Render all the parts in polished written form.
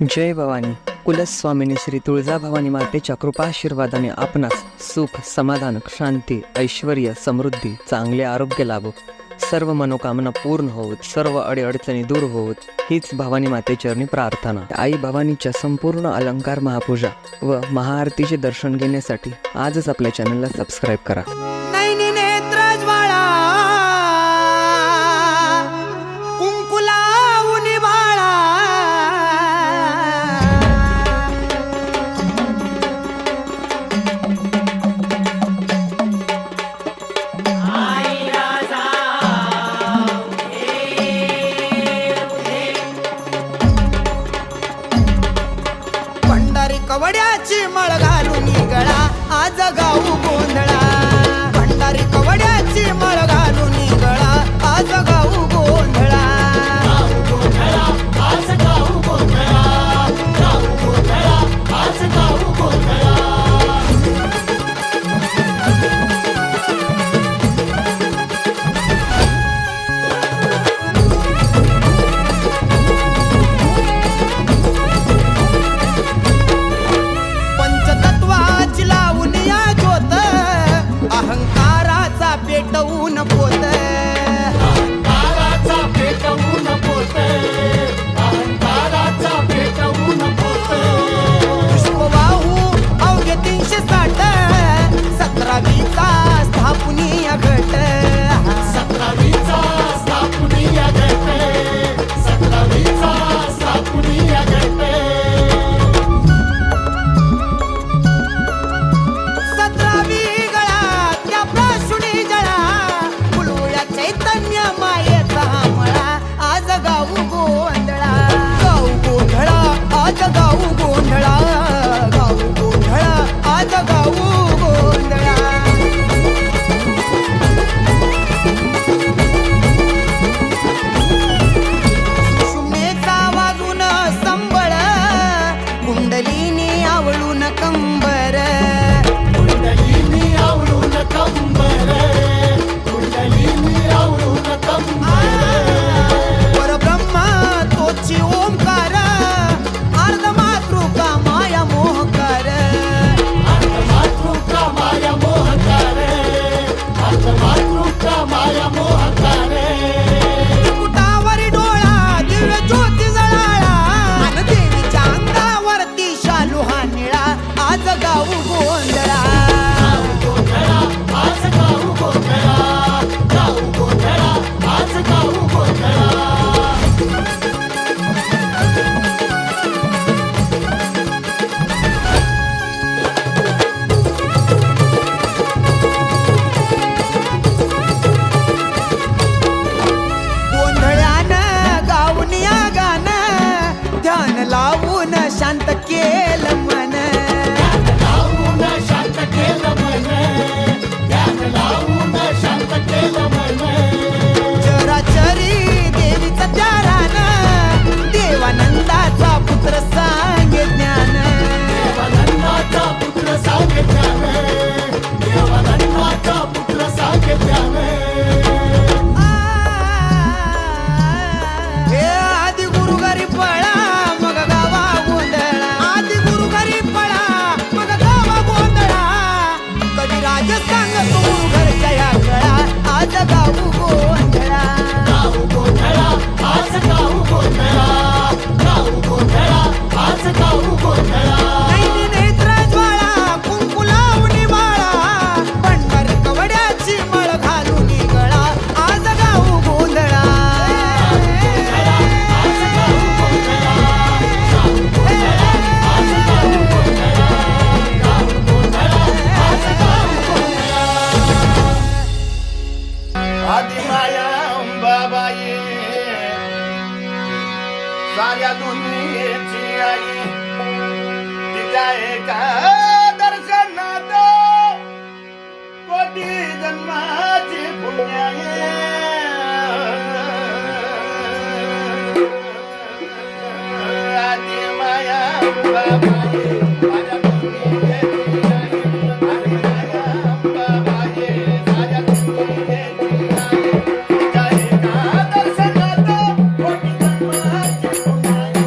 जय भवानी. कुलस्वामिनी श्री तुळजाभवानी मातेच्या कृपाशीर्वादाने आपणास सुख, समाधान, शांती, ऐश्वर्य, समृद्धी, चांगले आरोग्य लाभो, सर्व मनोकामना पूर्ण होत, सर्व अडीअडचणी दूर होत, हीच भवानी मातेचरणी प्रार्थना. आई भवानीच्या संपूर्ण अलंकार महापूजा व महाआरतीचे दर्शन घेण्यासाठी आजच आपल्या चॅनलला सबस्क्राईब करा. नैनी नेत्र ज्वाळा कुंकुला उनी बाळा भंडारी कवड्याची मळ घालून गळा आज गाऊ गोंधळा. भंडारी कवड्याची मळ घालून गळा आज गाऊ गोंधळा. पंचतत्वाची लावून या ज्योत अहंकाराचा पेटवून पोत. पुष्पवाहू अवघे 360 17वीचा स्थापनीय घट. सतरावी गळा त्या प्राशुनी जळा मुळुळ्या चैतन्य मायेचा मळा आज गाऊ गोंधळा. गाऊ गोंधळा आज गाऊ गोंधळा. गाऊ गोंधळा आज गाऊ गोंधळा. सुमेचा वाजून संबळ कुंडलीनी आवळून कंबर. परब्रह्म तोची ओंकार अर्धमातृका माया मोहकार. त्रिकुटावरी डोळा दिव्य ज्योती जळाळा आणि देवीच्या अंगावरती शालू हा निळा आज गाऊ गोंधळा. गोंधळ्यानं गाऊन या गाणं ध्यान लावून शांत केलं मन. चराचरी देवीचं त्यारानं देवानंदाचा पुत्र सांगे ज्ञान. हे आदि गुरु घरी पळा मग गावा गोंधळा. आदि गुरु घरी पळा मग गावा गोंधळा. कधी राज सांगतो गुरु घरच्या या गळा आज गाऊ गोंधळा. नैनी नेत्र ज्वाळा कुंकू लावून बाळा भंडारी कवड्याची मळ घालून गळा आज गाऊ गोंधळा. आदिमाया अंबाबाई साऱ्या दुनियेची आई तिच्या एका दर्शनात कोटी जन्माची पुण्य आहे. आदिमाया अंबाबाई साऱ्या दुनियेची आई. आदिमाया अंबाबाई साऱ्या दुनियेची आई. तिच्या एका दर्शनात कोटी जन्माची पुण्य आहे.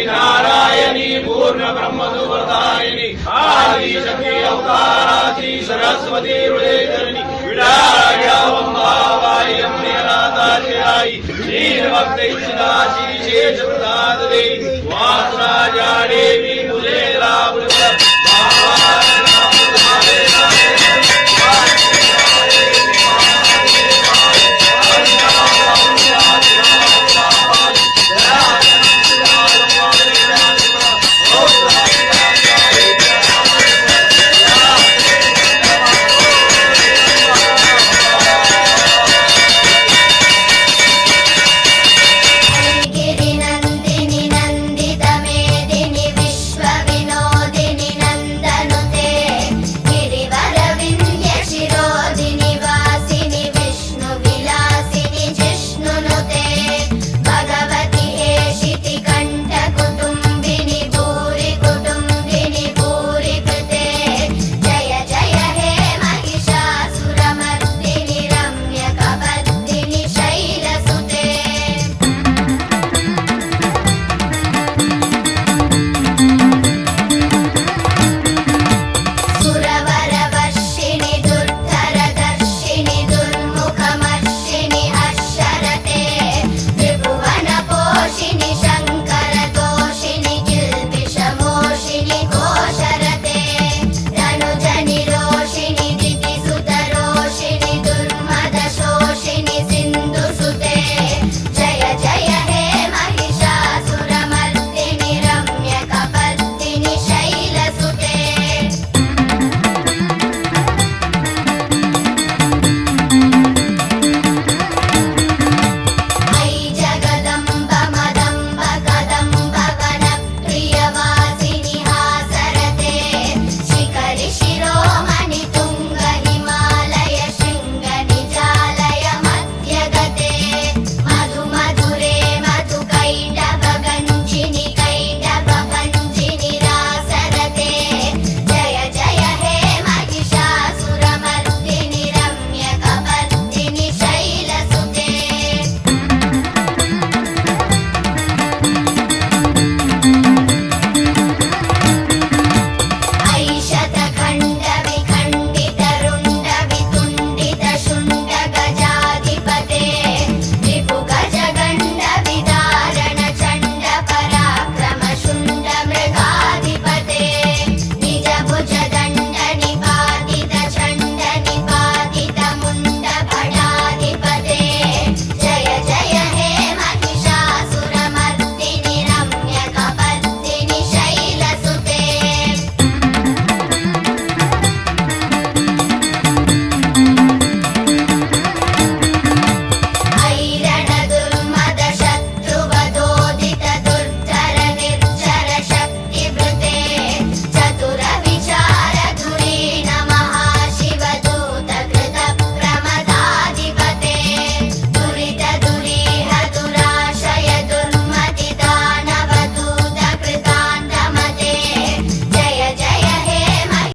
नारायणी पूर्ण ब्रह्मसुवर्धायिनी आदि शक्ती अवताराची सरस्वती हृदयधरणी विडाळ्यावंबाबाई अम्बेनाथाची आई नील भक्त इच्छिताची शेष प्रसाद देवी वासराजा देवी